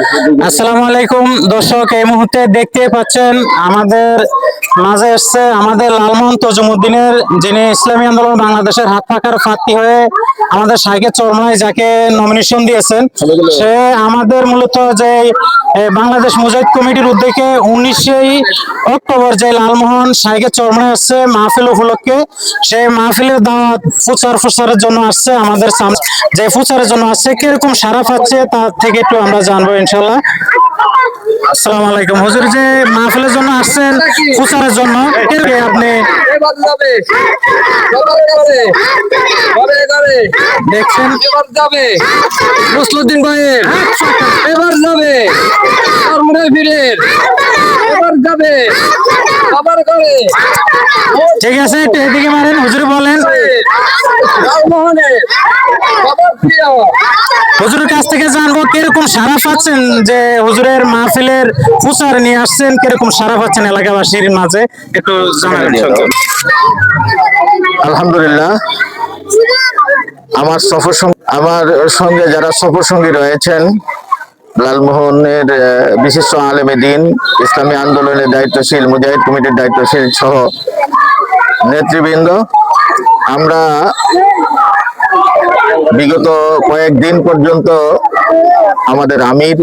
আসসালামু আলাইকুম দর্শক, এই মুহূর্তে দেখতে পাচ্ছেন আমাদের মাঝে এসছে আমাদের লালমোহন তজুমুদ্দিনের, যিনি ইসলামী আন্দোলন বাংলাদেশের হাত পাখার প্রার্থী হয়ে আমাদের শাইখের চরমনায় যাকে নমিনেশন দিয়েছেন, সে আমাদের মূলত যে বাংলাদেশ মুজাহিদ কমিটির উদ্যোগে 19 অক্টোবর যে লালমোহন শাইখের চরমনায় আসছে মাহফিল উপলক্ষে, সেই মাহফিলের দাওয়াত প্রচারের জন্য আসছে। আমাদের যে প্রচারের জন্য আসছে কিরকম সারা পাচ্ছে তার থেকে একটু আমরা জানবো ইনশাল্লাহ। আসসালামু আলাইকুম হুজুর, যে মাহফিলের জন্য আসছেন প্রচারের জন্য, আপনি দেখছেন মুসলিউদ্দিন ভাইয়ের এবার যাবে ফিরের এবার যাবে আবার করে। ঠিক আছে, একটু এদিকে মারেন, হুজুর বলেন হুজুরের কাছ থেকে জানবো কিরকম সারা পাচ্ছেন, যে হুজুরের মাহফিলের প্রচার নিয়ে আসছেন, কিরকম সারা পাচ্ছেন এলাকাবাসীর মাঝে একটু জানাবেন। আলহামদুলিল্লাহ, আমার সঙ্গে যারা সফর সঙ্গী রয়েছেন, লালমোহনের বিশিষ্ট আলেমে দ্বীন, ইসলামী আন্দোলনের দায়িত্বশীল, মুজাহিদ কমিটির দায়িত্বশীল সহ নেতৃবৃন্দ, আমরা বিগত কয়েকদিন পর্যন্ত আমাদের আমির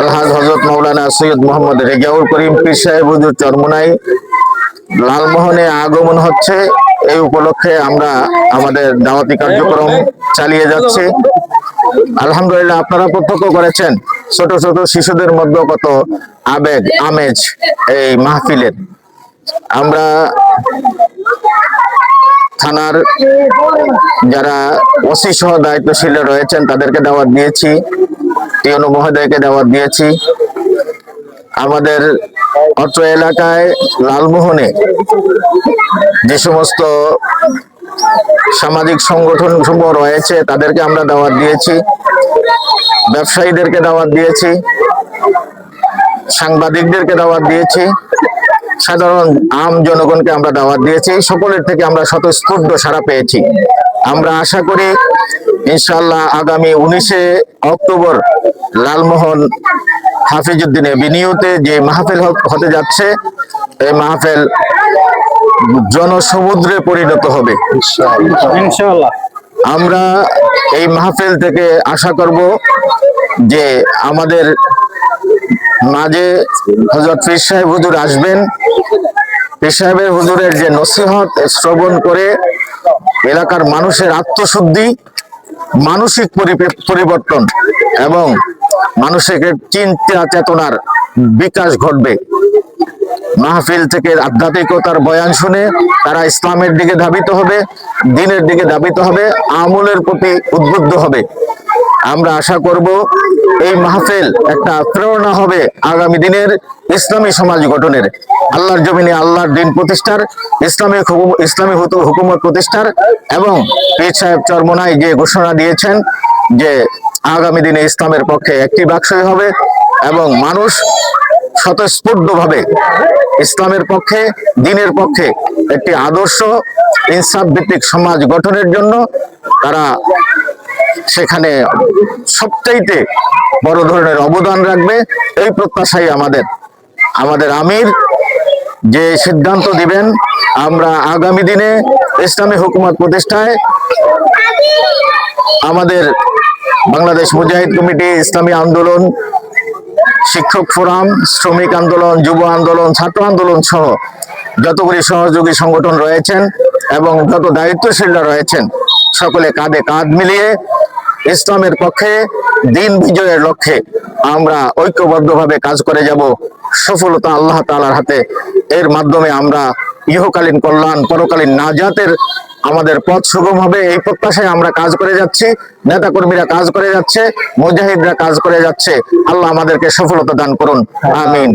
আলহাজ হযরত মাওলানা সৈয়দ মোহাম্মদ রেজাউল করিম পীর সাহেব হুজুর চরমনাই লালমোহনে আগমন হচ্ছে, এই উপলক্ষে আমরা আমাদের দাওয়াতি কার্যক্রম চালিয়ে যাচ্ছি। আলহামদুলিল্লাহ, আপনারা প্রত্যক্ষ করেছেন ছোট ছোট শিশুদের মধ্যে কত আবেগ আমেজ এই মাহফিলের। আমরা থানার যারা ওসি সহ দায়িত্বশীল রয়েছেন তাদেরকে দাওয়াত দিয়েছি, টিএনও মহোদয়কে দাওয়াত দিয়েছি। আমাদের অত্র এলাকায় লালমোহনে যে সমস্ত সামাজিক সংগঠন সমূহ রয়েছে তাদেরকে আমরা দাওয়াত দিয়েছি, ব্যবসায়ীদেরকে দাওয়াত দিয়েছি, সাংবাদিকদেরকে দাওয়াত দিয়েছি, সাধারণ আম জনগণকে আমরা দাওয়াত দিয়েছি। সকলের থেকে আমরা স্বতঃস্ফূর্ত সাড়া পেয়েছি। আমরা আশা করি ইনশাআল্লাহ আগামী 19 অক্টোবর লালমোহন হাফিজউদ্দিনে বিনিয়োতে যে মাহফিল হতে যাচ্ছে, এই মাহফিল জনসমুদ্রে পরিণত হবে ইনশাআল্লাহ। আমরা এই মাহফিল থেকে আশা করব যে আমাদের মাঝে হযরত পীর সাহেব হুজুর আসবেন। পীর সাহেবের হুজুরের যে নসিহত শ্রবণ করে এলাকার মানুষের আত্মশুদ্ধি, মানসিক পরিবর্তন এবং মানুষের চিন্তা চেতনার বিকাশ ঘটবে। মাহফিল থেকে আধ্যাত্মিকতার বয়ান শুনে তারা ইসলামের দিকে ধাবিত হবে, দ্বীনের দিকে ধাবিত হবে, আমলের প্রতি উদ্বুদ্ধ হবে। আমরা আশা করব এই মাহফিল একটা প্রেরণা হবে আগামী দিনের ইসলামী সমাজ গঠনের, আল্লাহর জমিনে আল্লাহর দ্বীন প্রতিষ্ঠার, ইসলামী হুকুমত প্রতিষ্ঠার। এবং পীর সাহেব চরমনাই যে ঘোষণা দিয়েছেন যে আগামী দিনে ইসলামের পক্ষে একটি বাক্সই হবে এবং মানুষ স্বতঃস্ফূর্তভাবে ইসলামের পক্ষে, দ্বীনের পক্ষে একটি আদর্শ ইনসাফ ভিত্তিক সমাজ গঠনের জন্য তারা সেখানে সবচাইতে বড় ধরনের অবদান রাখবে, এই প্রত্যাশাই আমাদের আমির যে সিদ্ধান্ত দিবেন। আমরা আগামী দিনে ইসলামী হুকুমত প্রতিষ্ঠায় আমাদের বাংলাদেশ মুজাহিদ কমিটি, ইসলামী আন্দোলন, শিক্ষক ফোরাম, শ্রমিক আন্দোলন, যুব আন্দোলন, ছাত্র আন্দোলন সহ যতগুলি সহযোগী সংগঠন রয়েছেন এবং যত দায়িত্বশীলরা রয়েছেন, সকলে কাঁধে কাঁধ মিলিয়ে ইসলামের পক্ষে, দ্বীন বিজয়ের লক্ষ্যে আমরা ঐক্যবদ্ধভাবে কাজ করে যাব। সফলতা আল্লাহ তাআলার হাতে। এর মাধ্যমে আমরা ইহকালীন কল্যাণ, পরকালীন নাজাতের আমাদের পথ সুগম হবে, এই প্রত্যাশায় আমরা কাজ করে যাচ্ছি। নেতাকর্মীরা কাজ করে যাচ্ছে, মুজাহিদরা কাজ করে যাচ্ছে। আল্লাহ আমাদেরকে সফলতা দান করুন, আমিন।